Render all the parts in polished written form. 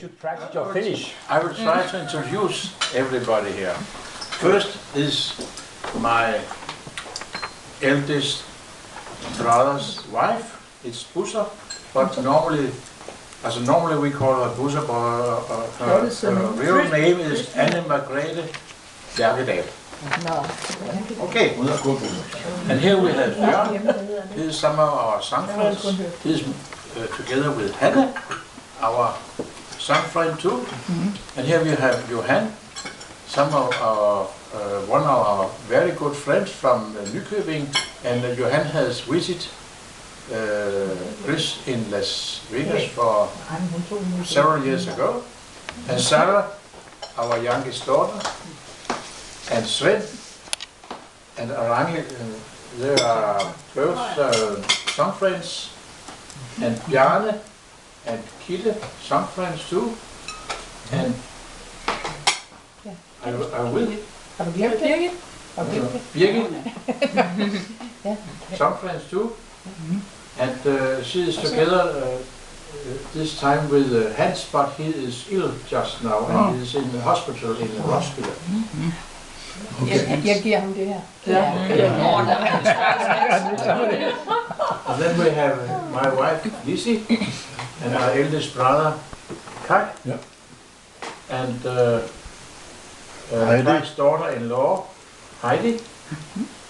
should practice your Finnish. I will try to introduce everybody here. First is my eldest brother's wife. It's Busser, but normally we call her Busser, but her real name is Anne Margrethe Bjerkedal. No. Okay. And here we have Jørgen. He is some of our songfriends. He is together with Hanne, our songfriend too. And here we have Johan, some of our one of our very good friends from Nykøbing. And Johan has visited Chris in Las Vegas for several years ago. And Sarah, our youngest daughter, and Sven and Arangel, they are both song friends, and Bjarne and Kille, song friends too, and I will Birgit, song friends too, and she is together this time with Hans, but he is ill just now and he is in the hospital in Roskilde. Jeg giver ham det her. And then we have my wife Lizzie and my eldest brother Kai, and my daughter-in-law Heidi,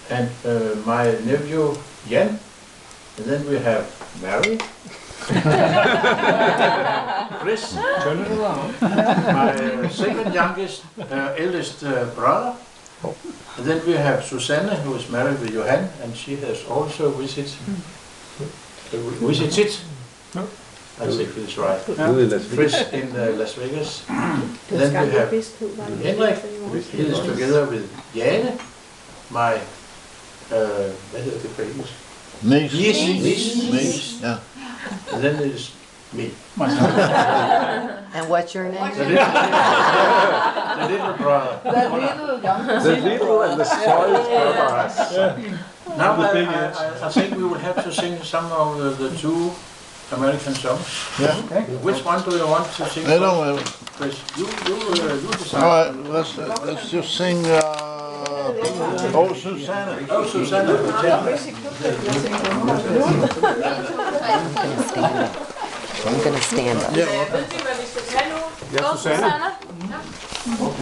and my nephew Jan, and then we have Mary, Chris, my second youngest, eldest brother. And then we have Susanne, who is married with Johan, and she has also visited. I think it's right. Chris in Las Vegas. Then we have Henrik. He is together with Jane, my hvad hedder det på engelsk? Niece. Yeah. And then there's me. And what's your name? The little brother. The little and the spoiled brothers. Now I think we will have to sing some of the two American songs. Yeah. Okay. Which one do you want to sing? I don't know. Chris, you decide. All right, let's just sing Oh Susanne. Oh, Susanne. I'm going to stand up. Ja, Susanne.